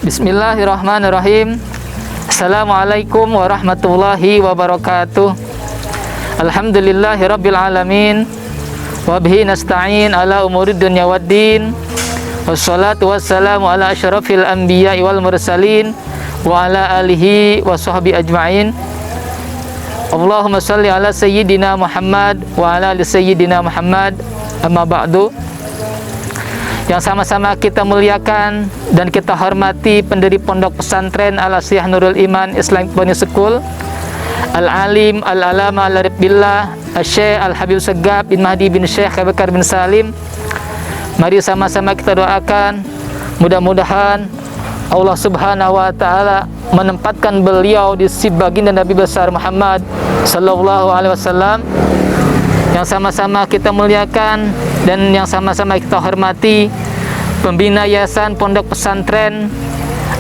Bismillahirrahmanirrahim. Assalamualaikum warahmatullahi wabarakatuh. Alhamdulillahirabbil alamin. Wa bihi nasta'in ala umurid dunya waddin. Wassalatu wassalamu ala asyrafil anbiya'i wal mursalin wa ala alihi wa sahbihi ajma'in. Allahumma salli ala sayyidina Muhammad wa ala ali sayyidina Muhammad. Amma ba'du. Yang sama-sama kita muliakan dan kita hormati pendiri Pondok Pesantren Al-Asriyah Nurul Iman Islamic Boarding School, Al-Alim Al-Alama Al-Arif Billah Syekh Al-Habib Segaf bin Mahdi bin Syekh Abu Bakar bin Salim. Mari sama-sama kita doakan mudah-mudahan Allah Subhanahu wa taala menempatkan beliau di sisi baginda Nabi besar Muhammad sallallahu alaihi wasallam. Yang sama-sama kita muliakan dan yang sama-sama kita hormati pembina Yayasan Pondok Pesantren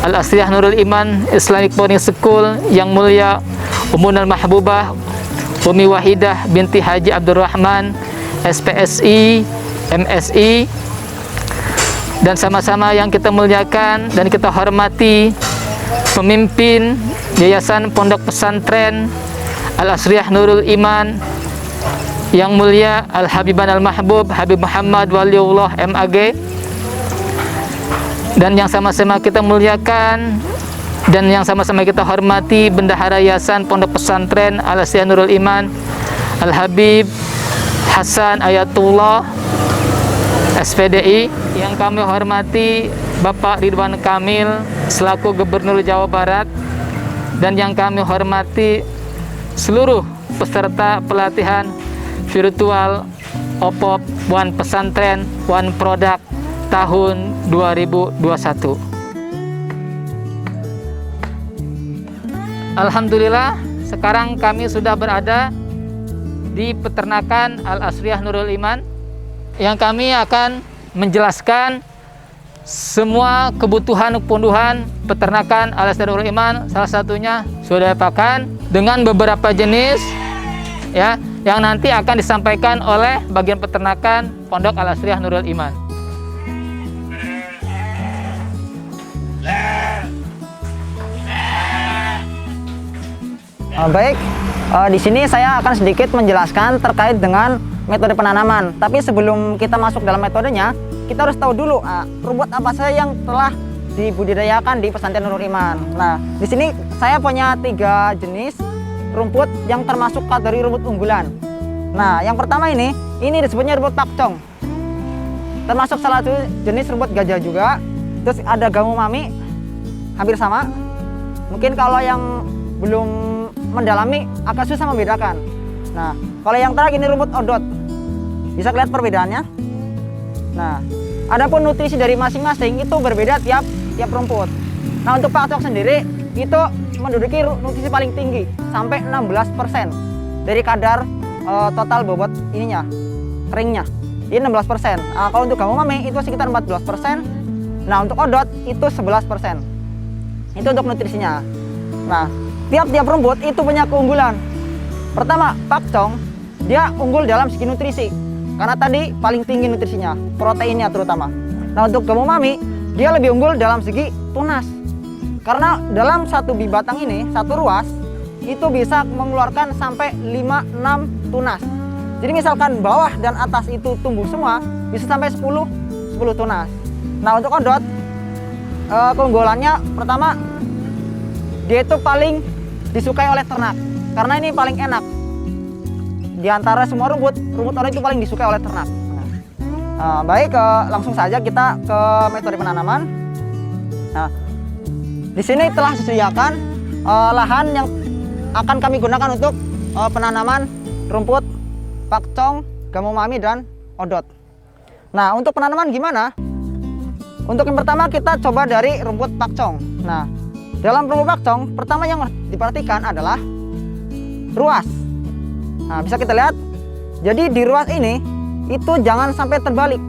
Al-Asriyah Nurul Iman Islamic Boarding School yang mulia Umunal Mahbubah Umi Wahidah binti Haji Abdurrahman SPSI MSI. Dan sama-sama yang kita muliakan dan kita hormati pemimpin Yayasan Pondok Pesantren Al-Asriyah Nurul Iman yang mulia Al-Habiban Al-Mahbub Habib Muhammad Waliullah MAG. Dan yang sama-sama kita muliakan dan yang sama-sama kita hormati Bendahara Yayasan Pondok Pesantren Al-Asriyah Nurul Iman Al-Habib Hasan Ayatullah SPDI. Yang kami hormati Bapak Ridwan Kamil selaku Gubernur Jawa Barat. Dan yang kami hormati seluruh peserta pelatihan virtual OPOP One Pesantren One Product tahun 2021. Alhamdulillah, sekarang kami sudah berada di peternakan Al-Asriyah Nurul Iman yang kami akan menjelaskan semua kebutuhan peternakan Al-Asriyah Nurul Iman. Salah satunya sudah pakan dengan beberapa jenis ya yang nanti akan disampaikan oleh bagian peternakan Pondok Al-Asriyah Nurul Iman. Baik, di sini saya akan sedikit menjelaskan terkait dengan metode penanaman. Tapi sebelum kita masuk dalam metodenya, kita harus tahu dulu rumput apa saja yang telah dibudidayakan di Pesantren Nurul Iman. Nah, di sini saya punya 3 jenis rumput yang termasuk kategori rumput unggulan. Nah, yang pertama ini disebutnya rumput pakcong. Termasuk salah satu jenis rumput gajah juga. Terus ada gamu mami, hampir sama. Mungkin kalau yang belum mendalami agak susah membedakan. Nah, kalau yang terakhir ini rumput odot. Bisa kelihatan perbedaannya. Nah, adapun nutrisi dari masing-masing itu berbeda tiap rumput. Nah, untuk pakcong sendiri itu menduduki nutrisi paling tinggi sampai 16% dari kadar total bobot ininya, keringnya. Ini 16%. Kalau untuk gamu mami itu sekitar 14%. Nah, untuk odot itu 11%. Itu untuk nutrisinya. Nah, tiap-tiap rumput itu punya keunggulan. Pertama, pakcong dia unggul dalam segi nutrisi karena tadi paling tinggi nutrisinya, proteinnya terutama. Nah, untuk gamu mami dia lebih unggul dalam segi tunas. Karena dalam satu bibatang ini, satu ruas, itu bisa mengeluarkan sampai 5-6 tunas. Jadi misalkan bawah dan atas itu tumbuh semua, bisa sampai 10 tunas. Nah, untuk odot, keunggulannya pertama, dia itu paling disukai oleh ternak. Karena ini paling enak. Di antara semua rumput odot itu paling disukai oleh ternak. Baik, langsung saja kita ke metode penanaman. Nah, di sini telah disediakan lahan yang akan kami gunakan untuk penanaman rumput pakcong, gamu mami, dan odot. Nah, untuk penanaman gimana? Untuk yang pertama kita coba dari rumput pakcong. Nah, dalam rumput pakcong, pertama yang diperhatikan adalah ruas. Nah, bisa kita lihat. Jadi di ruas ini itu jangan sampai terbalik.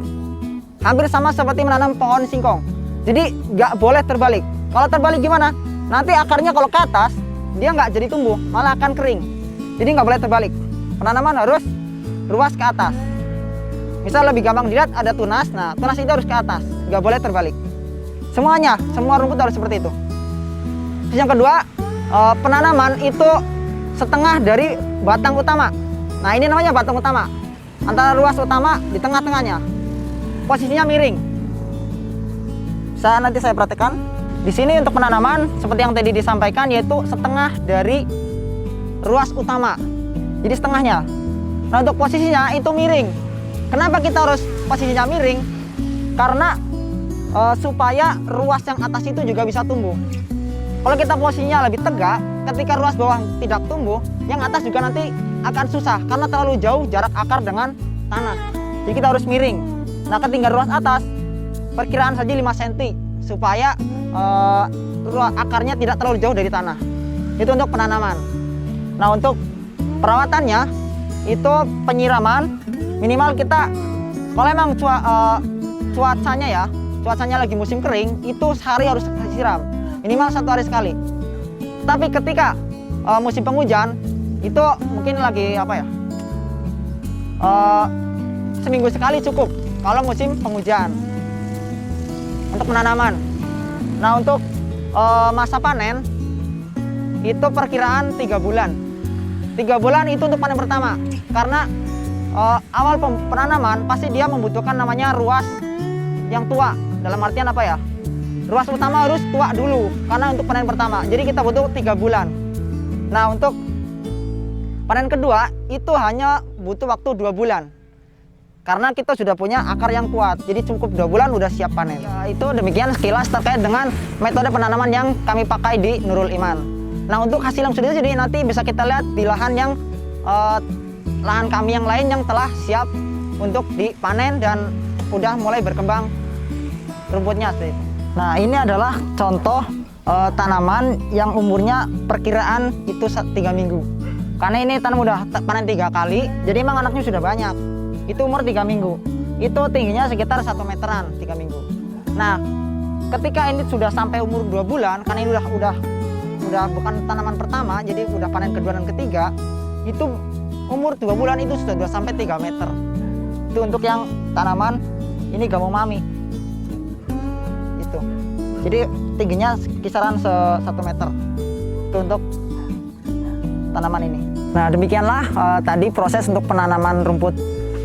Hampir sama seperti menanam pohon singkong. Jadi nggak boleh terbalik. Kalau terbalik gimana? Nanti akarnya kalau ke atas, dia nggak jadi tumbuh, malah akan kering. Jadi nggak boleh terbalik. Penanaman harus ruas ke atas. Misal lebih gampang dilihat ada tunas, nah tunas itu harus ke atas, nggak boleh terbalik. Semuanya, semua rumput harus seperti itu. Terus yang kedua, penanaman itu setengah dari batang utama. Nah, ini namanya batang utama. Antara ruas utama di tengah-tengahnya. Posisinya miring. Nanti saya perhatikan. Di sini untuk penanaman seperti yang tadi disampaikan, yaitu setengah dari ruas utama. Jadi setengahnya. Nah, untuk posisinya itu miring. Kenapa kita harus posisinya miring? Karena supaya ruas yang atas itu juga bisa tumbuh. Kalau kita posisinya lebih tegak, ketika ruas bawah tidak tumbuh, yang atas juga nanti akan susah karena terlalu jauh jarak akar dengan tanah. Jadi kita harus miring. Nah, ketinggian ruas atas perkiraan saja 5 cm supaya akarnya tidak terlalu jauh dari tanah. Itu untuk penanaman. Nah, untuk perawatannya itu penyiraman minimal kita, kalau emang cuacanya lagi musim kering, itu sehari harus siram minimal 1 hari sekali. Tapi ketika musim penghujan itu mungkin lagi seminggu sekali cukup kalau musim penghujan untuk penanaman. Nah, untuk masa panen itu perkiraan 3 bulan. 3 bulan itu untuk panen pertama, karena awal penanaman pasti dia membutuhkan namanya ruas yang tua. Dalam artian apa ya? Ruas utama harus tua dulu karena untuk panen pertama. Jadi kita butuh 3 bulan. Nah, untuk panen kedua itu hanya butuh waktu 2 bulan. Karena kita sudah punya akar yang kuat. Jadi cukup 2 bulan udah siap panen. Ya, itu demikian sekilas terkait dengan metode penanaman yang kami pakai di Nurul Iman. Nah, untuk hasil yang sudah jadi nanti bisa kita lihat di lahan kami yang lain yang telah siap untuk dipanen dan udah mulai berkembang rumputnya. Nah, ini adalah contoh tanaman yang umurnya perkiraan itu 3 minggu. Karena ini tanam udah panen 3 kali, jadi emang anaknya sudah banyak. Itu umur 3 minggu. Itu tingginya sekitar 1 meteran 3 minggu. Nah, ketika ini sudah sampai umur 2 bulan, karena ini udah bukan tanaman pertama, jadi udah panen kedua dan ketiga, itu umur 2 bulan itu sudah sampai 3 meter. Itu untuk yang tanaman ini Gamo Mami. Itu. Jadi tingginya kisaran 1 meter. Itu untuk tanaman ini. Nah, demikianlah tadi proses untuk penanaman rumput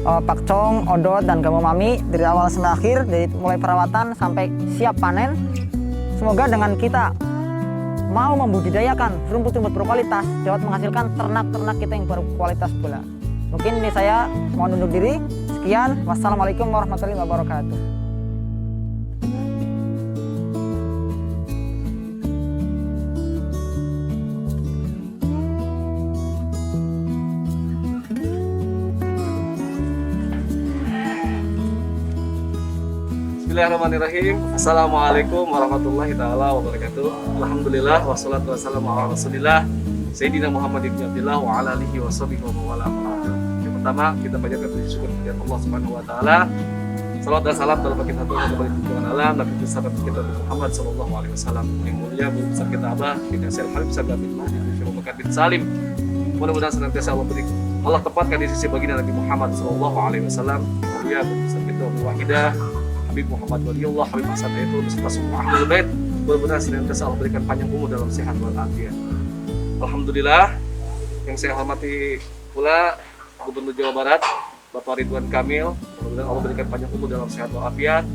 pakcong, odot, dan Gamo Mami dari awal sampai akhir, dari mulai perawatan sampai siap panen. Semoga dengan kita mau membudidayakan rumput-rumput berkualitas dapat menghasilkan ternak-ternak kita yang berkualitas pula. Mungkin ini saya mohon undur diri. Sekian, wassalamualaikum warahmatullahi wabarakatuh. Bismillahirrahmanirrahim. Assalamualaikum warahmatullahi taala wabarakatuh. Alhamdulillah wassalatu wassalamu ala Rasulillah Sayyidina Muhammad ibn Abdillah wa ala alihi wa sahbihi wa mawala. Yang pertama, kita panjatkan puji syukur kepada Allah Subhanahu wa taala. Salawat dan salam telah kita turunkan kepada junjungan alam Nabi besar kita Muhammad sallallahu alaihi wasallam. Yang mulia guru besar kita Abah bin Yasir Habib Sabda bin Mahdi bin Syurah bin Salim. Mudah-mudahan senantiasa Allah tepatkan di sisi baginda Nabi Muhammad sallallahu alaihi wasallam. Mulia guru besar kita Wahidah Habib Muhammad Waliullah, Habib Hasan itu beserta semua ahlul bait, mudah-mudahan senantiasa Allah berikan panjang umur dalam sehat walafiat. Alhamdulillah, yang saya hormati pula Gubernur Jawa Barat, Bapak Ridwan Kamil, mudah-mudahan Allah berikan panjang umur dalam sehat walafiat,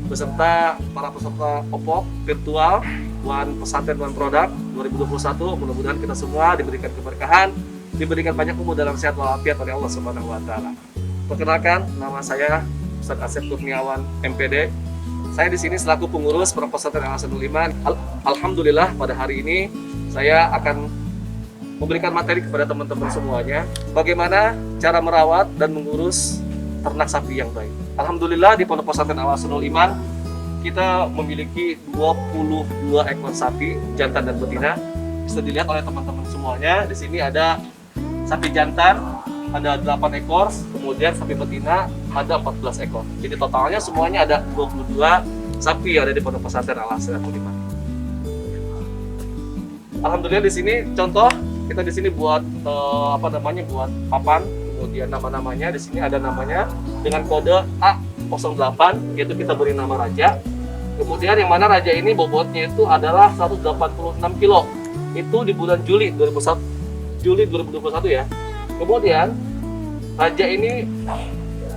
beserta para peserta OPOK virtual Wan Pesantren Wan Produk 2021, mudah-mudahan kita semua diberikan keberkahan, diberikan panjang umur dalam sehat walafiat oleh Allah Subhanahu wa taala. Perkenalkan, nama saya Ustaz Asep Kurniawan MPD. Saya di sini selaku pengurus Pondok Pesantren Al Hasanul Iman. Alhamdulillah pada hari ini saya akan memberikan materi kepada teman-teman semuanya bagaimana cara merawat dan mengurus ternak sapi yang baik. Alhamdulillah di Pondok Pesantren Al Hasanul Iman kita memiliki 22 ekor sapi jantan dan betina. Bisa dilihat oleh teman-teman semuanya. Di sini ada sapi jantan ada 8 ekor, kemudian sapi betina ada 14 ekor. Jadi totalnya semuanya ada 22 sapi yang ada di Pondok Pesantren Al Hasanul Iman. Alhamdulillah di sini contoh kita di sini buat buat papan, kemudian nama-namanya di sini ada namanya dengan kode A08, yaitu kita beri nama raja. Kemudian yang mana raja ini bobotnya itu adalah 186 kilo. Itu di bulan Juli 2021 ya. Kemudian raja ini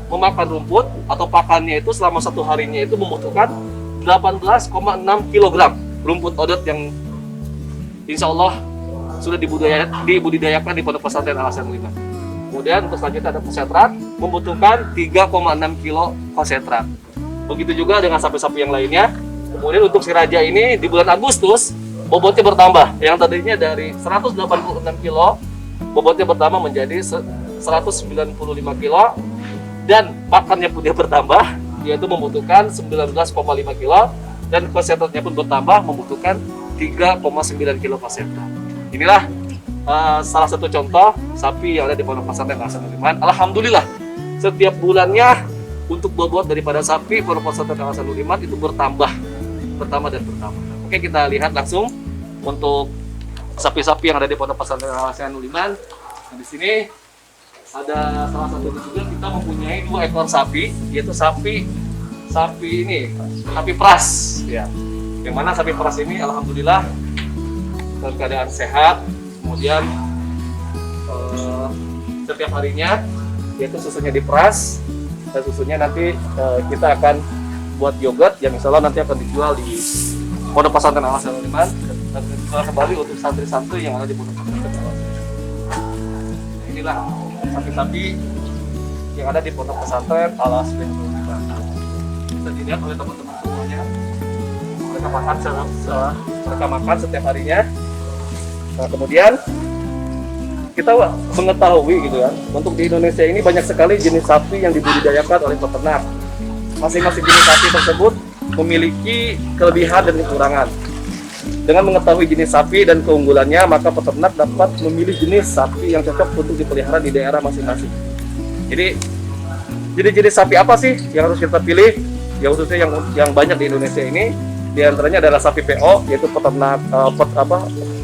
memakan rumput atau pakannya itu selama satu harinya itu membutuhkan 18,6 kg rumput odot yang insya Allah sudah dibudidayakan di Pondok Pesantren Al Hasan 5. Kemudian untuk selanjutnya ada konsentrat membutuhkan 3,6 kilo konsentrat. Begitu juga dengan sapi-sapi yang lainnya. Kemudian untuk si raja ini di bulan Agustus bobotnya bertambah. Yang tadinya dari 186 kilo, bobotnya bertambah menjadi 195 kilo. Dan pakannya pun dia bertambah, yaitu membutuhkan 19,5 kilo. Dan konsentratnya pun bertambah, membutuhkan 3,9 kilo konsentrat. Inilah salah satu contoh sapi yang ada di Pondok Pesantren Al Hasan Nuliman. Alhamdulillah, setiap bulannya untuk bobot daripada sapi Pondok Pesantren Al Hasan Nuliman itu bertambah dan bertambah. Oke, kita lihat langsung untuk sapi-sapi yang ada di Pondok Pesantren Al Hasan Nuliman. Nah, di sini ada salah satu juga kita mempunyai 2 ekor sapi, yaitu sapi pras ya. Yang mana sapi pras ini alhamdulillah dalam keadaan sehat. Kemudian setiap harinya yaitu susunya diperas, dan susunya nanti kita akan buat yogurt yang insya Allah nanti akan dijual di Pondok Pesantren Al Hasan Nuliman dan dijual kembali untuk santri-santri yang ada di Pondok Pesantren Al Hasan. Inilah sapi-sapi yang ada di Pondok Pesantren Al Hasan Nuliman. Bisa dilihat oleh teman-teman semuanya. Mereka makan setiap harinya. Nah, kemudian kita mengetahui gitu kan, untuk di Indonesia ini banyak sekali jenis sapi yang dibudidayakan oleh peternak. Masing-masing jenis sapi tersebut memiliki kelebihan dan kekurangan. Dengan mengetahui jenis sapi dan keunggulannya, maka peternak dapat memilih jenis sapi yang cocok untuk dipelihara di daerah masing-masing. Jadi jenis sapi apa sih yang harus kita pilih? Ya khususnya yang banyak di Indonesia ini, di antaranya adalah sapi PO, yaitu peternak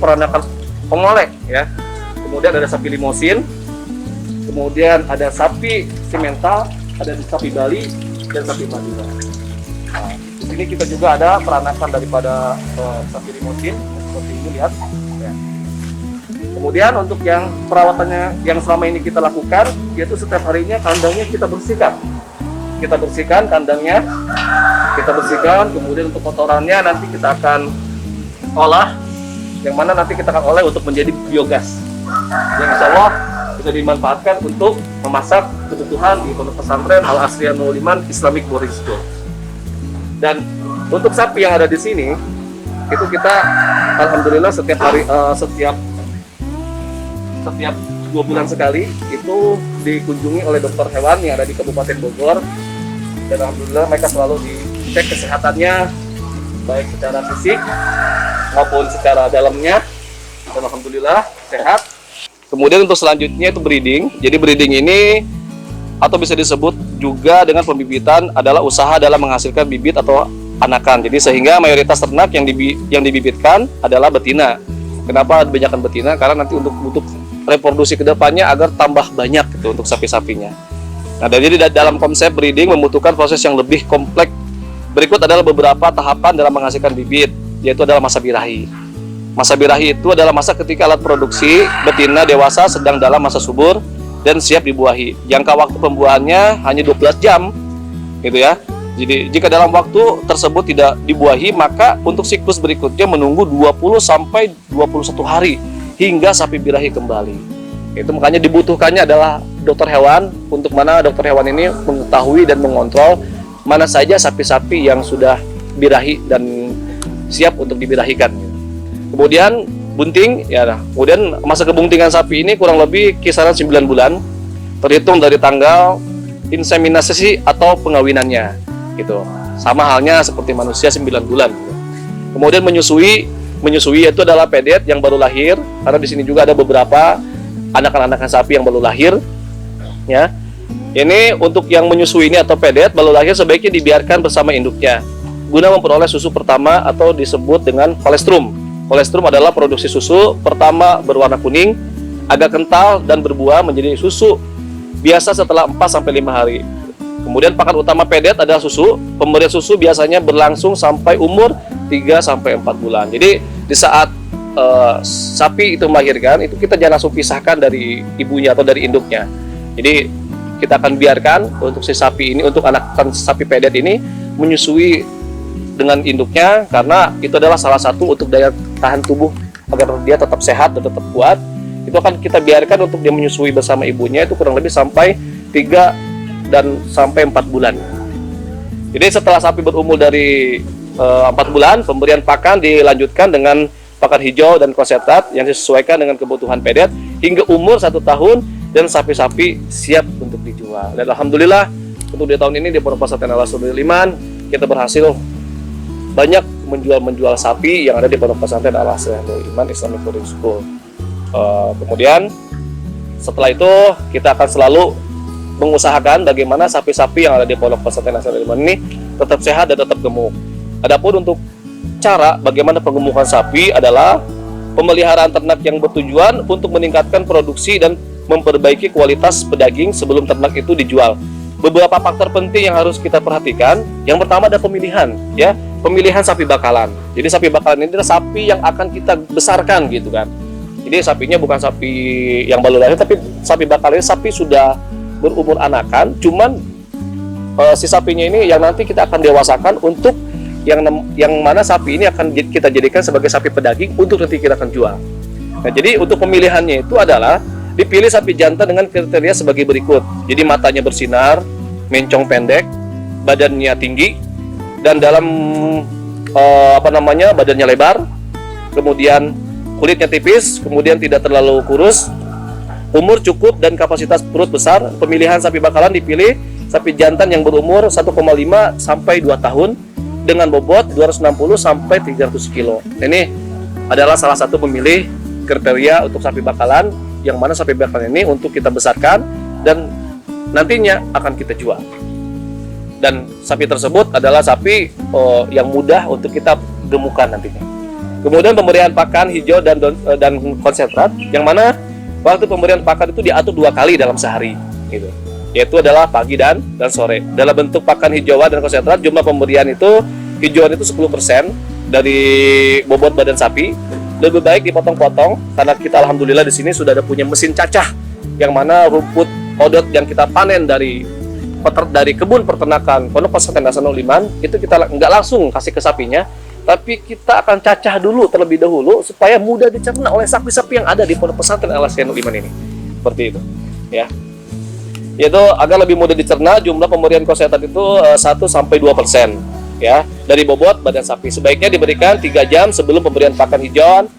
peranakan pengolek ya. Kemudian ada sapi limosin, kemudian ada sapi simental, ada sapi Bali, dan sapi Madura. Nah, di sini kita juga ada peranakan daripada sapi limosin seperti ini, lihat. Ya. Kemudian untuk yang perawatannya yang selama ini kita lakukan, yaitu setiap harinya kandangnya kita bersihkan. Kita bersihkan kandangnya, kemudian untuk kotorannya nanti kita akan olah, yang mana nanti kita akan olah untuk menjadi biogas yang insya Allah bisa dimanfaatkan untuk memasak kebutuhan di Pondok Pesantren Al Hasan Nuliman Islamic Boarding School. Dan untuk sapi yang ada di sini itu kita alhamdulillah setiap 2 bulan sekali itu dikunjungi oleh dokter hewan yang ada di Kabupaten Bogor, dan alhamdulillah mereka selalu dicek kesehatannya baik secara fisik maupun secara dalamnya, dan alhamdulillah sehat. Kemudian untuk selanjutnya itu breeding. Jadi breeding ini atau bisa disebut juga dengan pembibitan adalah usaha dalam menghasilkan bibit atau anakan. Jadi sehingga mayoritas ternak yang dibibitkan adalah betina. Kenapa kebanyakan betina? Karena nanti untuk reproduksi kedepannya agar tambah banyak gitu untuk sapi-sapinya. Nah, jadi dalam konsep breeding membutuhkan proses yang lebih kompleks. Berikut adalah beberapa tahapan dalam menghasilkan bibit, yaitu adalah masa birahi. Masa birahi itu adalah masa ketika alat produksi betina dewasa sedang dalam masa subur dan siap dibuahi. Jangka waktu pembuahannya hanya 12 jam, gitu ya. Jadi jika dalam waktu tersebut tidak dibuahi, maka untuk siklus berikutnya menunggu 20 sampai 21 hari hingga sapi birahi kembali. Itu makanya dibutuhkannya adalah dokter hewan, untuk mana dokter hewan ini mengetahui dan mengontrol mana saja sapi-sapi yang sudah birahi dan siap untuk dibirahikan. Kemudian bunting, ya. Kemudian masa kebuntingan sapi ini kurang lebih kisaran 9 bulan, terhitung dari tanggal inseminasi atau pengawinannya. Gitu. Sama halnya seperti manusia 9 bulan. Kemudian menyusui itu adalah pedet yang baru lahir, karena di sini juga ada beberapa anakan-anakan sapi yang baru lahir, ya. Ini untuk yang menyusui ini atau pedet baru lahir sebaiknya dibiarkan bersama induknya guna memperoleh susu pertama atau disebut dengan kolestrum. Kolestrum adalah produksi susu pertama berwarna kuning, agak kental dan berbuah menjadi susu biasa setelah 4 sampai 5 hari. Kemudian pakan utama pedet adalah susu. Pemberian susu biasanya berlangsung sampai umur 3 sampai 4 bulan. Jadi di saat sapi itu melahirkan, itu kita jangan langsung pisahkan dari ibunya atau dari induknya. Jadi kita akan biarkan untuk si sapi ini, untuk anak sapi pedet ini menyusui dengan induknya, karena itu adalah salah satu untuk daya tahan tubuh agar dia tetap sehat dan tetap kuat. Itu akan kita biarkan untuk dia menyusui bersama ibunya itu kurang lebih sampai 3 dan sampai 4 bulan. Jadi setelah sapi berumur dari 4 bulan, pemberian pakan dilanjutkan dengan pakan hijau dan konsentrat yang disesuaikan dengan kebutuhan pedet hingga umur 1 tahun, dan sapi-sapi siap untuk dijual. Dan alhamdulillah untuk di tahun ini di Pondok Pesantren Al-Asrul Liman kita berhasil banyak menjual sapi yang ada di Pondok Pesantren Al-Asrul Liman Islamic Boarding School. Kemudian setelah itu kita akan selalu mengusahakan bagaimana sapi-sapi yang ada di Pondok Pesantren Al-Asrul Liman ini tetap sehat dan tetap gemuk. Adapun untuk cara bagaimana pengemukan sapi adalah pemeliharaan ternak yang bertujuan untuk meningkatkan produksi dan memperbaiki kualitas pedaging sebelum ternak itu dijual. Beberapa faktor penting yang harus kita perhatikan. Yang pertama ada pemilihan, ya, pemilihan sapi bakalan. Jadi sapi bakalan ini adalah sapi yang akan kita besarkan gitu kan. Jadi sapinya bukan sapi yang baru lahir, tapi sapi bakalan ini sapi sudah berumur anakan, cuman si sapinya ini yang nanti kita akan dewasakan untuk yang mana sapi ini akan kita jadikan sebagai sapi pedaging untuk nanti kita akan jual. Nah, jadi untuk pemilihannya itu adalah dipilih sapi jantan dengan kriteria sebagai berikut. Jadi matanya bersinar, mencong pendek, badannya tinggi, dan dalam badannya lebar, kemudian kulitnya tipis, kemudian tidak terlalu kurus, umur cukup dan kapasitas perut besar. Pemilihan sapi bakalan dipilih sapi jantan yang berumur 1,5 sampai 2 tahun dengan bobot 260 sampai 300 kilo. Ini adalah salah satu pemilih kriteria untuk sapi bakalan, yang mana sapi bakalan ini untuk kita besarkan dan nantinya akan kita jual. Dan sapi tersebut adalah sapi yang mudah untuk kita gemukan nantinya. Kemudian pemberian pakan hijau dan konsentrat, yang mana waktu pemberian pakan itu diatur 2 kali dalam sehari, gitu. Yaitu adalah pagi dan sore. Dalam bentuk pakan hijauan dan konsentrat, jumlah pemberian itu hijauan itu 10% dari bobot badan sapi. Lebih baik dipotong-potong karena kita alhamdulillah di sini sudah ada punya mesin cacah, yang mana rumput odot yang kita panen dari kebun peternakan Pondok Pesantren Al-Asrul Liman itu kita nggak langsung kasih ke sapinya, tapi kita akan cacah dulu terlebih dahulu supaya mudah dicerna oleh sapi-sapi yang ada di Pondok Pesantren Al-Asrul Liman ini. Seperti itu, ya. Yaitu agar lebih mudah dicerna, jumlah pemberian konsentrat itu 1 sampai 2%, ya, dari bobot badan sapi. Sebaiknya diberikan 3 jam sebelum pemberian pakan hijauan.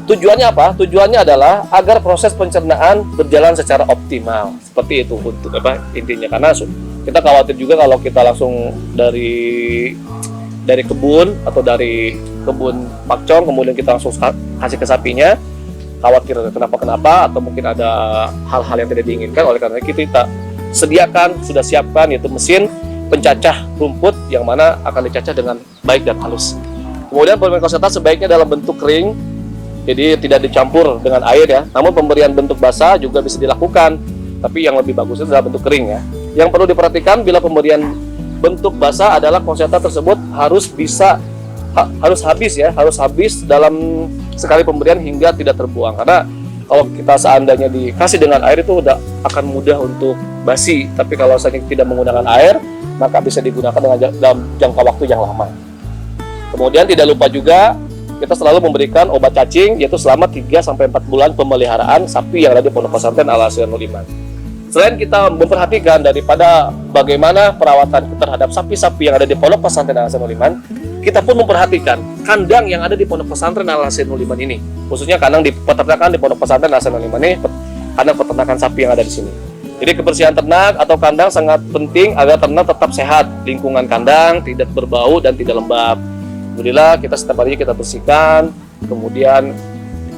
Tujuannya apa? Tujuannya adalah agar proses pencernaan berjalan secara optimal. Seperti itu untuk intinya, karena kita khawatir juga kalau kita langsung dari kebun atau dari kebun pakcong kemudian kita langsung kasih ke sapinya, khawatir kenapa atau mungkin ada hal-hal yang tidak diinginkan. Oleh karena itu kita sudah siapkan yaitu mesin pencacah rumput yang mana akan dicacah dengan baik dan halus. Kemudian pemberian konsentrat sebaiknya dalam bentuk kering, jadi tidak dicampur dengan air, ya. Namun pemberian bentuk basah juga bisa dilakukan, tapi yang lebih bagus itu adalah bentuk kering, ya. Yang perlu diperhatikan bila pemberian bentuk basah adalah konsentrat tersebut harus habis dalam sekali pemberian hingga tidak terbuang, karena kalau kita seandainya dikasih dengan air itu udah akan mudah untuk basi, tapi kalau saja tidak menggunakan air maka bisa digunakan dalam jangka waktu yang lama. Kemudian tidak lupa juga kita selalu memberikan obat cacing yaitu selama 3 sampai 4 bulan pemeliharaan sapi yang ada di Pondok Pesantren Al-Asrul Liman. Selain kita memperhatikan daripada bagaimana perawatan terhadap sapi-sapi yang ada di Pondok Pesantren Al-Asrul Liman, kita pun memperhatikan kandang yang ada di Pondok Pesantren Al-Asrul Liman ini. Khususnya kandang di peternakan di Pondok Pesantren Al-Asrul Liman ini, kandang peternakan sapi yang ada di sini. Jadi kebersihan ternak atau kandang sangat penting agar ternak tetap sehat. Lingkungan kandang tidak berbau dan tidak lembab. Alhamdulillah kita setiap hari kita bersihkan, kemudian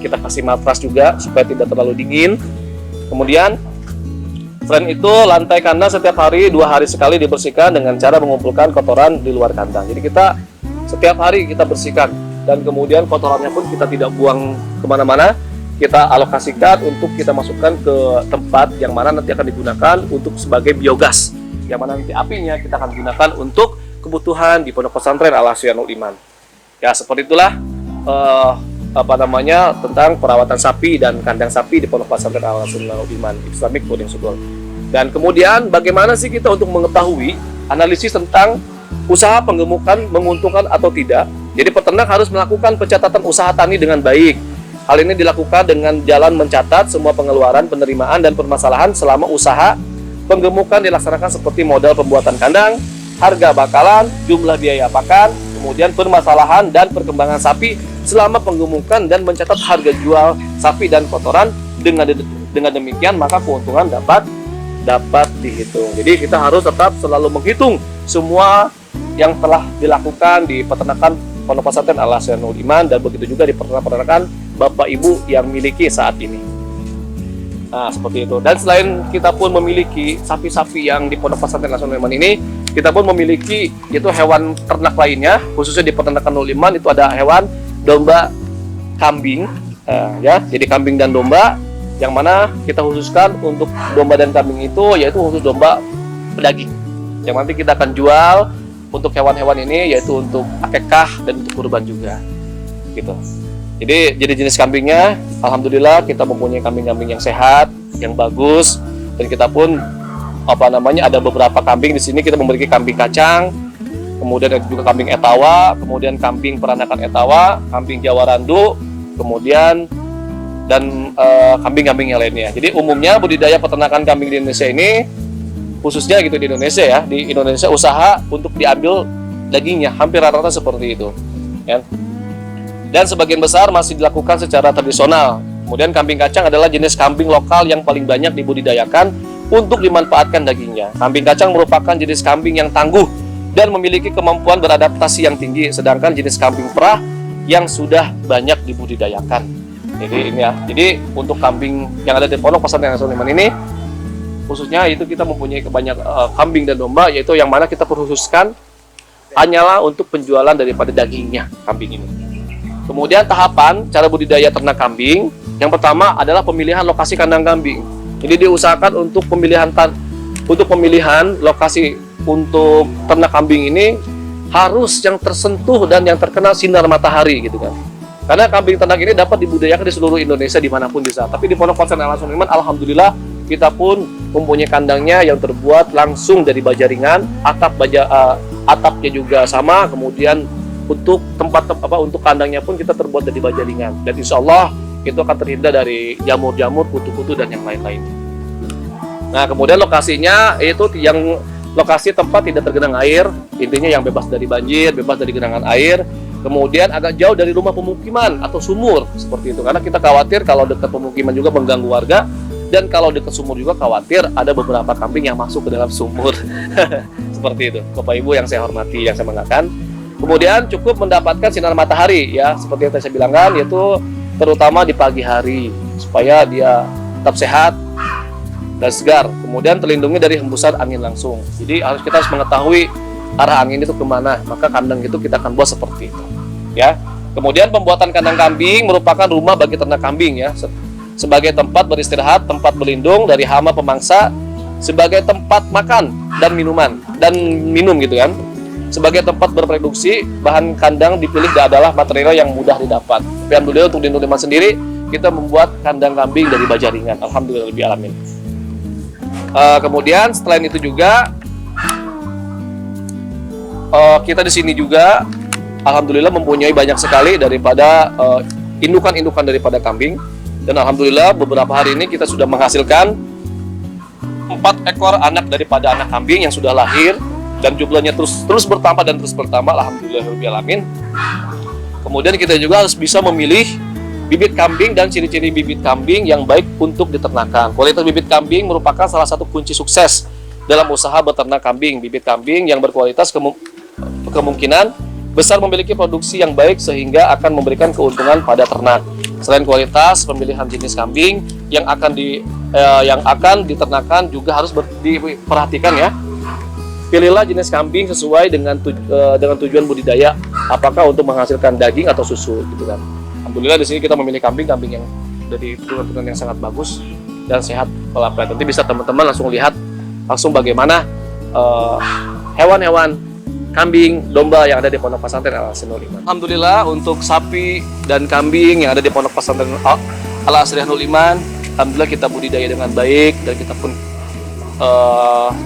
kita kasih matras juga supaya tidak terlalu dingin. Kemudian selain itu lantai kandang setiap hari 2 hari sekali dibersihkan dengan cara mengumpulkan kotoran di luar kandang. Jadi kita setiap hari kita bersihkan dan kemudian kotorannya pun kita tidak buang kemana-mana. Kita alokasikan untuk kita masukkan ke tempat yang mana nanti akan digunakan untuk sebagai biogas. yang mana nanti apinya kita akan gunakan untuk kebutuhan di Pondok Pesantren Al-Asyianul Iman. Ya, seperti itulah tentang perawatan sapi dan kandang sapi di Pondok Pesantren Al-Asyianul Iman Islamic Boarding School. Dan kemudian bagaimana sih kita untuk mengetahui analisis tentang usaha penggemukan menguntungkan atau tidak? Jadi peternak harus melakukan pencatatan usaha tani dengan baik. Hal ini dilakukan dengan jalan mencatat semua pengeluaran, penerimaan, dan permasalahan selama usaha penggemukan dilaksanakan seperti modal pembuatan kandang, harga bakalan, jumlah biaya pakan, kemudian permasalahan dan perkembangan sapi selama penggemukan dan mencatat harga jual sapi dan kotoran. Dengan demikian maka keuntungan dapat dihitung. Jadi kita harus tetap selalu menghitung semua yang telah dilakukan di peternakan Pondok Pesantren Al-Asyianul Iman dan begitu juga di peternakan Bapak Ibu yang miliki saat ini. Nah, seperti itu. Dan selain kita pun memiliki sapi-sapi yang di Pondok Pesantren Al-Asyianul Iman ini, kita pun memiliki itu hewan ternak lainnya, khususnya di peternakan Al Iman itu ada hewan domba, kambing, ya. Jadi kambing dan domba, yang mana kita khususkan untuk domba dan kambing itu yaitu khusus domba pedaging. Yang nanti kita akan jual untuk hewan-hewan ini yaitu untuk akikah dan untuk kurban juga, gitu. Jadi jenis kambingnya, alhamdulillah kita mempunyai kambing-kambing yang sehat, yang bagus, dan kita pun ada beberapa kambing di sini. Kita memiliki kambing kacang, kemudian ada juga kambing etawa, kemudian kambing peranakan etawa, kambing Jawa Randu, kemudian dan kambing-kambing yang lainnya. Jadi umumnya budidaya peternakan kambing di Indonesia ini, khususnya gitu di Indonesia ya, di Indonesia usaha untuk diambil dagingnya hampir rata-rata seperti itu, ya. Dan sebagian besar masih dilakukan secara tradisional. Kemudian kambing kacang adalah jenis kambing lokal yang paling banyak dibudidayakan untuk dimanfaatkan dagingnya. Kambing kacang merupakan jenis kambing yang tangguh dan memiliki kemampuan beradaptasi yang tinggi, sedangkan jenis kambing perah yang sudah banyak dibudidayakan. Jadi ini ya. Jadi untuk kambing yang ada di Pondok Pesantren Al-Asyianul Iman ini, khususnya itu kita mempunyai banyak kambing dan domba, yaitu yang mana kita perkhususkan hanyalah untuk penjualan daripada dagingnya kambing ini. Kemudian tahapan cara budidaya ternak kambing, yang pertama adalah pemilihan lokasi kandang kambing. Jadi diusahakan untuk pemilihan lokasi untuk ternak kambing ini harus yang tersentuh dan yang terkena sinar matahari, gitu kan. Karena kambing ternak ini dapat dibudidayakan di seluruh Indonesia dimanapun bisa. Tapi di Pondok Pesantren Al-Asyianul Iman, alhamdulillah kita pun mempunyai kandangnya yang terbuat langsung dari baja ringan, atapnya juga sama, kemudian untuk untuk kandangnya pun kita terbuat dari baja ringan, dan insya Allah itu akan terhindar dari jamur-jamur, kutu-kutu dan yang lain-lain. Nah, kemudian lokasinya itu yang lokasi tempat tidak tergenang air, intinya yang bebas dari banjir, bebas dari genangan air. Kemudian agak jauh dari rumah pemukiman atau sumur seperti itu, karena kita khawatir kalau dekat pemukiman juga mengganggu warga, dan kalau dekat sumur juga khawatir ada beberapa kambing yang masuk ke dalam sumur. Seperti itu, Bapak Ibu yang saya hormati, yang saya banggakan. Kemudian cukup mendapatkan sinar matahari ya, seperti yang tadi saya bilangkan, yaitu terutama di pagi hari supaya dia tetap sehat dan segar. Kemudian terlindungi dari hembusan angin langsung. Jadi kita harus mengetahui arah angin itu kemana, maka kandang itu kita akan buat seperti itu ya. Kemudian pembuatan kandang kambing merupakan rumah bagi ternak kambing ya, sebagai tempat beristirahat, tempat berlindung dari hama pemangsa, sebagai tempat makan dan minum gitu kan. Sebagai tempat berproduksi, bahan kandang dipilih adalah material yang mudah didapat. Alhamdulillah untuk di Nur Iman sendiri, kita membuat kandang kambing dari baja ringan. Alhamdulillah lebih alamin. Kemudian selain itu juga, kita di sini juga, alhamdulillah mempunyai banyak sekali daripada indukan-indukan daripada kambing. Dan alhamdulillah beberapa hari ini kita sudah menghasilkan 4 ekor anak daripada anak kambing yang sudah lahir. Dan jumlahnya terus bertambah dan terus bertambah, alhamdulillahirobbilalamin. Kemudian kita juga harus bisa memilih bibit kambing dan ciri-ciri bibit kambing yang baik untuk diternakan. Kualitas bibit kambing merupakan salah satu kunci sukses dalam usaha beternak kambing. Bibit kambing yang berkualitas kemungkinan besar memiliki produksi yang baik sehingga akan memberikan keuntungan pada ternak. Selain kualitas, pemilihan jenis kambing yang akan diternakan juga harus diperhatikan ya. Pilihlah jenis kambing sesuai dengan tujuan budidaya, apakah untuk menghasilkan daging atau susu, gitu kan. Alhamdulillah di sini kita memilih kambing yang dari turunan yang sangat bagus dan sehat pelapat. Nanti bisa teman-teman langsung lihat bagaimana hewan-hewan kambing, domba yang ada di Pondok Pesantren Al Asriah Nurul Iman. Alhamdulillah untuk sapi dan kambing yang ada di Pondok Pesantren Al Asriah Nurul Iman, alhamdulillah kita budidaya dengan baik dan kita pun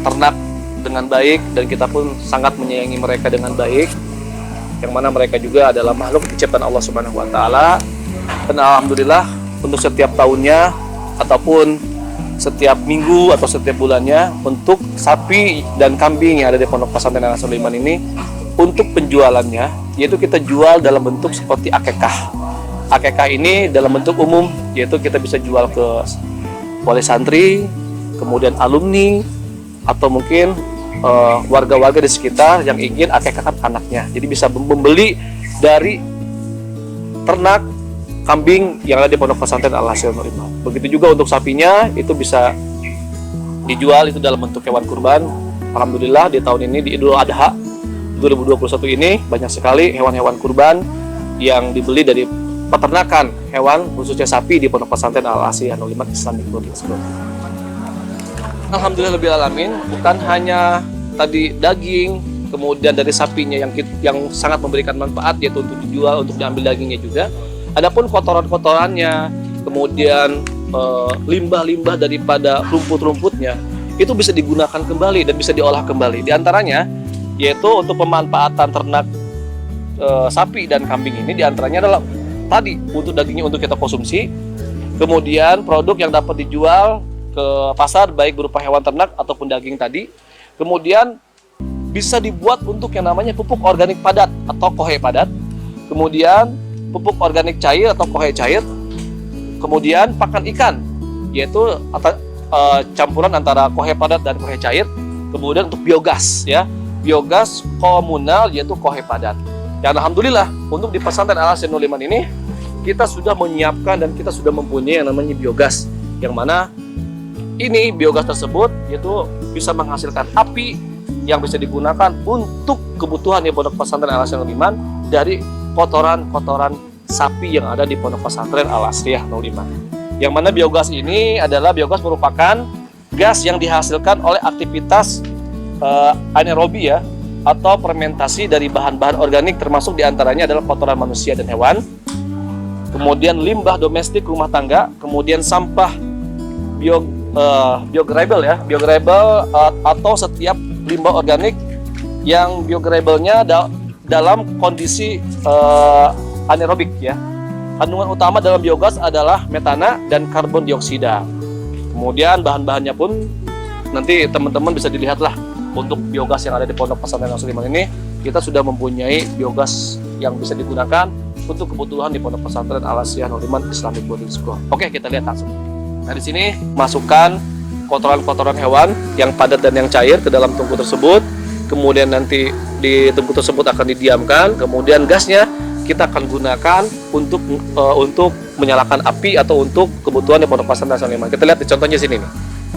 ternak dengan baik dan kita pun sangat menyayangi mereka dengan baik. Yang mana mereka juga adalah makhluk ciptaan Allah Subhanahu wa taala. Dan alhamdulillah untuk setiap tahunnya ataupun setiap minggu atau setiap bulannya untuk sapi dan kambing yang ada di Pondok Pesantren Al Asriah Nurul Iman ini, untuk penjualannya yaitu kita jual dalam bentuk seperti akekah. Akekah ini dalam bentuk umum, yaitu kita bisa jual ke wali santri, kemudian alumni, atau mungkin warga-warga di sekitar yang ingin akekahkan anaknya. Jadi bisa membeli dari ternak kambing yang ada di Pondok Pesantren Al Asriah Nurul Iman. Begitu juga untuk sapinya, itu bisa dijual itu dalam bentuk hewan kurban. Alhamdulillah di tahun ini di Idul Adha 2021 ini banyak sekali hewan-hewan kurban yang dibeli dari peternakan hewan khususnya sapi di Pondok Pesantren Al Asriah Nurul Iman Islamic Boarding School. Alhamdulillah rabbil alamin, bukan hanya tadi daging, kemudian dari sapinya yang sangat memberikan manfaat yaitu untuk dijual, untuk diambil dagingnya juga. Adapun kotoran-kotorannya, kemudian limbah-limbah daripada rumput-rumputnya itu bisa digunakan kembali dan bisa diolah kembali. Di antaranya yaitu untuk pemanfaatan ternak sapi dan kambing ini, di antaranya adalah tadi untuk dagingnya untuk kita konsumsi, kemudian produk yang dapat dijual ke pasar baik berupa hewan ternak ataupun daging tadi, kemudian bisa dibuat untuk yang namanya pupuk organik padat atau kohe padat, kemudian pupuk organik cair atau kohe cair, kemudian pakan ikan yaitu campuran antara kohe padat dan kohe cair, kemudian untuk biogas ya, biogas komunal yaitu kohe padat. Dan alhamdulillah untuk di Pesantren Al Asriah Nurul Iman ini kita sudah menyiapkan dan kita sudah mempunyai yang namanya biogas, yang mana ini biogas tersebut yaitu bisa menghasilkan api yang bisa digunakan untuk kebutuhan di Pondok Pesantren Al Asriah Nurul Iman dari kotoran-kotoran sapi yang ada di Pondok Pesantren Al Asriah Nurul Iman. Yang mana biogas ini adalah biogas merupakan gas yang dihasilkan oleh aktivitas anaerobi ya, atau fermentasi dari bahan-bahan organik, termasuk diantaranya adalah kotoran manusia dan hewan, kemudian limbah domestik rumah tangga, kemudian sampah biodegradable ya, biodegradable atau setiap limbah organik yang biodegradable-nya dalam kondisi anaerobik ya. Kandungan utama dalam biogas adalah metana dan karbon dioksida. Kemudian bahan-bahannya pun nanti teman-teman bisa dilihatlah. Untuk biogas yang ada di Pondok Pesantren Al Asriah Nurul Iman ini, kita sudah mempunyai biogas yang bisa digunakan untuk kebutuhan di Pondok Pesantren Al Asriah Nurul Iman Islamic Boarding School. Oke, kita lihat langsung. Nah, di sini masukkan kotoran-kotoran hewan yang padat dan yang cair ke dalam tungku tersebut. Kemudian nanti di tungku tersebut akan didiamkan. Kemudian gasnya kita akan gunakan untuk menyalakan api atau untuk kebutuhan di Pondok Pesantren Al Asriah Nurul Iman. Kita lihat di contohnya sini nih.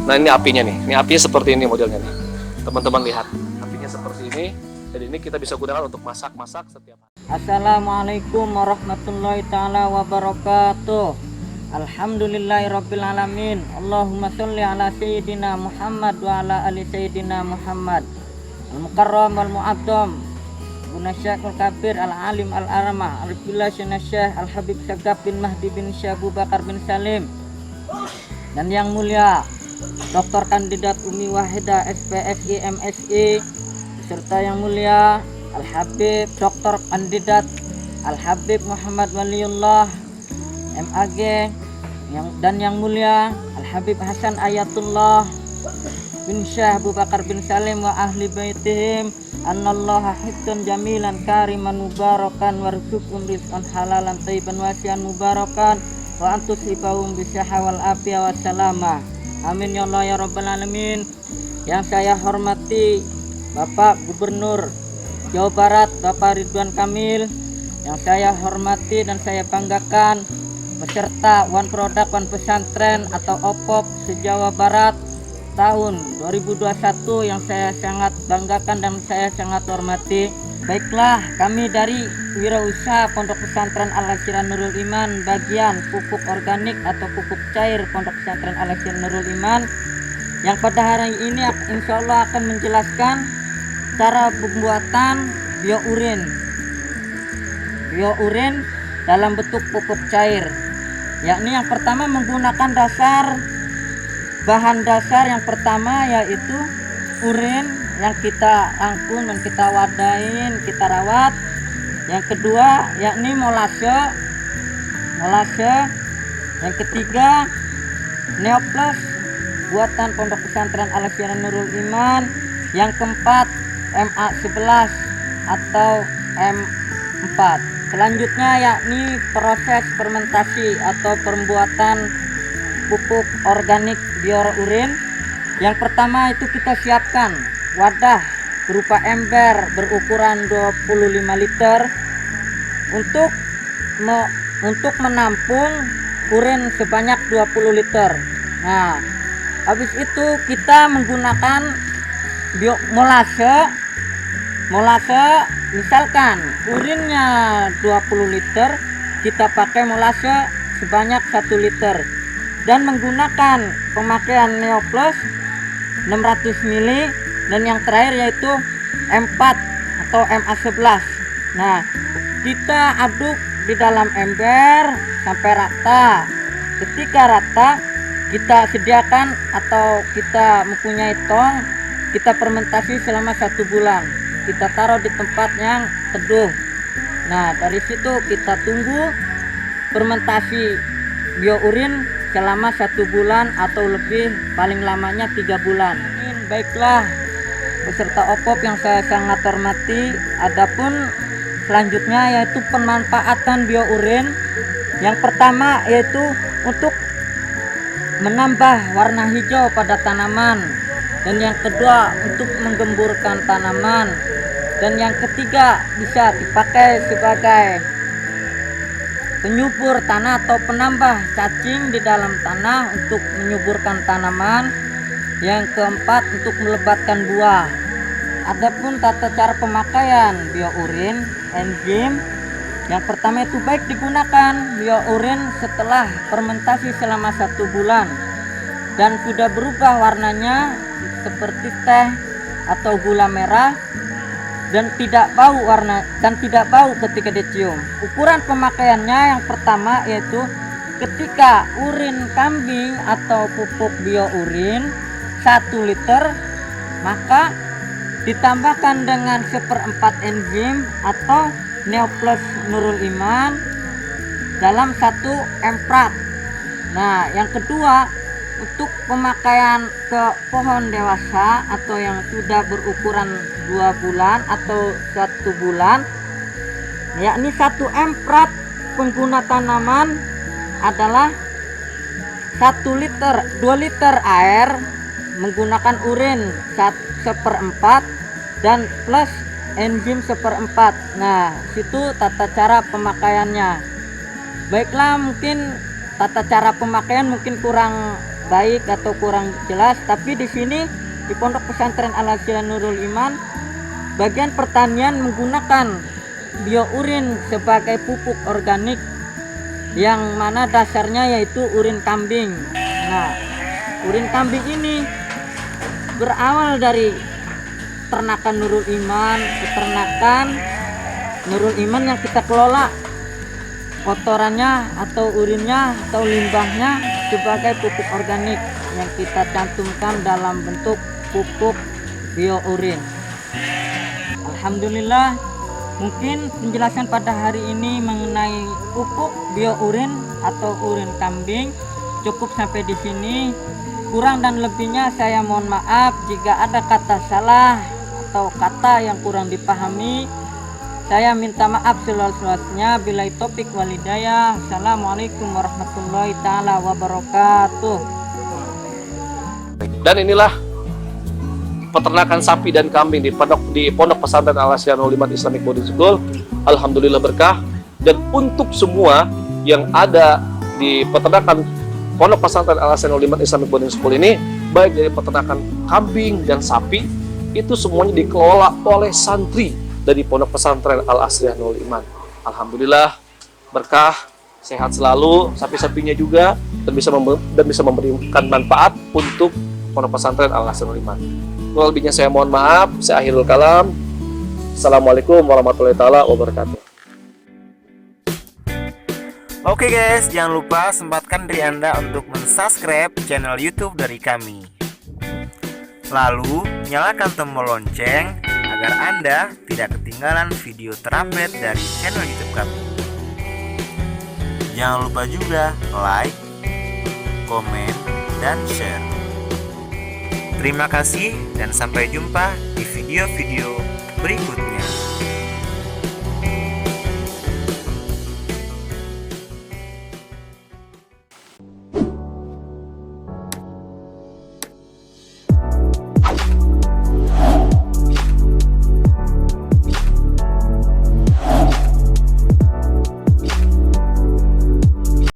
Nah, ini apinya nih. Ini apinya seperti ini modelnya nih. Teman-teman lihat, apinya seperti ini. Dan ini kita bisa gunakan untuk masak-masak setiap hari. Assalamualaikum warahmatullahi ta'ala wabarakatuh. Alhamdulillahirabbil alamin. Allahumma sholli ala sayyidina Muhammad wa ala ali sayyidina Muhammad. Al-mukarram wal mu'azzam. Gunasyakul kabir al-alim al-arama al-billah syekh al-habib Syagab bin Mahdi bin Syabu Bakar bin Salim. Dan yang mulia Dr. Kandidat Umi Wahidah SPFI MSI, serta yang mulia Al-Habib Dr. Kandidat Al-Habib Muhammad Waliullah MAG, dan yang mulia Al-Habib Hasan Ayatullah bin Syekh Abu Bakar bin Salim wa ahli baitihim, anallaha hifdzan jamilan kariman mubarakan warzuqhum rizqan halalan thayyiban wasi'an mubarakan wa antusibahum bisyaha wal afiyah wassalamah. Amin ya Allah ya Rabbal Alamin. Yang saya hormati Bapak Gubernur Jawa Barat Bapak Ridwan Kamil, yang saya hormati dan saya banggakan peserta One Product One Pesantren atau OPOP se-Jawa Barat tahun 2021 yang saya sangat banggakan dan saya sangat hormati. Baiklah, kami dari Wirausaha Pondok Pesantren Al Asriah Nurul Iman bagian pupuk organik atau pupuk cair Pondok Pesantren Al Asriah Nurul Iman yang pada hari ini insya Allah akan menjelaskan cara pembuatan biourin. Biourin dalam bentuk pupuk cair, yakni yang pertama menggunakan bahan dasar yang pertama yaitu urin yang kita rangkum dan kita wadahin, kita rawat. Yang kedua yakni molase. Yang ketiga Neoplos buatan Pondok Pesantren Al-Asyiah Nurul Iman. Yang keempat MA11 atau M4. Selanjutnya yakni proses fermentasi atau pembuatan pupuk organik biourin. Yang pertama itu kita siapkan wadah berupa ember berukuran 25 liter untuk menampung urin sebanyak 20 liter. Nah, habis itu kita menggunakan molase, misalkan urinnya 20 liter, kita pakai molase sebanyak 1 liter dan menggunakan pemakaian Neoplos 600 ml dan yang terakhir yaitu M4 atau MA11. Nah, kita aduk di dalam ember sampai rata. Ketika rata, kita sediakan atau kita mempunyai tong, kita fermentasi selama 1 bulan. Kita taruh di tempat yang teduh. Nah, dari situ kita tunggu fermentasi biourin selama 1 bulan atau lebih, paling lamanya 3 bulan. Baiklah peserta OPOP yang saya sangat hormati, adapun selanjutnya yaitu pemanfaatan biourin. Yang pertama yaitu untuk menambah warna hijau pada tanaman, dan yang kedua untuk menggemburkan tanaman, dan yang ketiga bisa dipakai sebagai penyubur tanah atau penambah cacing di dalam tanah untuk menyuburkan tanaman. Yang keempat untuk melebatkan buah. Adapun tata cara pemakaian biourin enzim, yang pertama itu baik digunakan biourin setelah fermentasi selama 1 bulan dan sudah berubah warnanya seperti teh atau gula merah dan tidak bau ketika dicium. Ukuran pemakaiannya yang pertama yaitu ketika urin kambing atau pupuk biourin 1 liter, maka ditambahkan dengan 1/4 enzim atau Neoplos Nurul Iman dalam 1 emprat. Nah, yang kedua untuk pemakaian ke pohon dewasa atau yang sudah berukuran 2 bulan atau 1 bulan, yakni 1 emprat pengguna tanaman adalah 2 liter air menggunakan urin 1/4 dan plus enzim 1/4. Nah, situ tata cara pemakaiannya. Baiklah, mungkin tata cara pemakaian mungkin kurang baik atau kurang jelas, tapi di sini di Pondok Pesantren Al-Asyiah Nurul Iman bagian pertanian menggunakan biourin sebagai pupuk organik yang mana dasarnya yaitu urin kambing. Nah, urin kambing ini berawal dari peternakan Nurul Iman, yang kita kelola kotorannya atau urinnya atau limbahnya sebagai pupuk organik yang kita cantumkan dalam bentuk pupuk biourin. Alhamdulillah, mungkin penjelasan pada hari ini mengenai pupuk biourin atau urin kambing cukup sampai di sini. Kurang dan lebihnya saya mohon maaf jika ada kata salah atau kata yang kurang dipahami. Saya minta maaf seluas-luasnya. Billahi taufik wal hidayah. Assalamualaikum warahmatullahi taala wabarakatuh. Dan inilah peternakan sapi dan kambing di Pondok Pesantren Al-Asyiah Nurul Iman Islamic Boarding School. Alhamdulillah berkah. Dan untuk semua yang ada di peternakan Pondok Pesantren Al-Asyiah Nurul Iman Islamic Boarding School ini, baik dari peternakan kambing dan sapi, itu semuanya dikelola oleh santri dari Pondok Pesantren Al-Asyiah Nurul Iman. Alhamdulillah berkah, sehat selalu sapi-sapinya juga, dan bisa memberikan manfaat untuk Pondok Pesantren Al Hasanul Iman. Kurang lebihnya saya mohon maaf. Saya akhirul kalam. Assalamualaikum warahmatullahi taala wabarakatuh. Oke guys, jangan lupa sempatkan diri Anda untuk mensubscribe channel YouTube dari kami. Lalu, nyalakan tombol lonceng agar Anda tidak ketinggalan video terupdate dari channel YouTube kami. Jangan lupa juga like, komen, dan share. Terima kasih dan sampai jumpa di video-video berikutnya.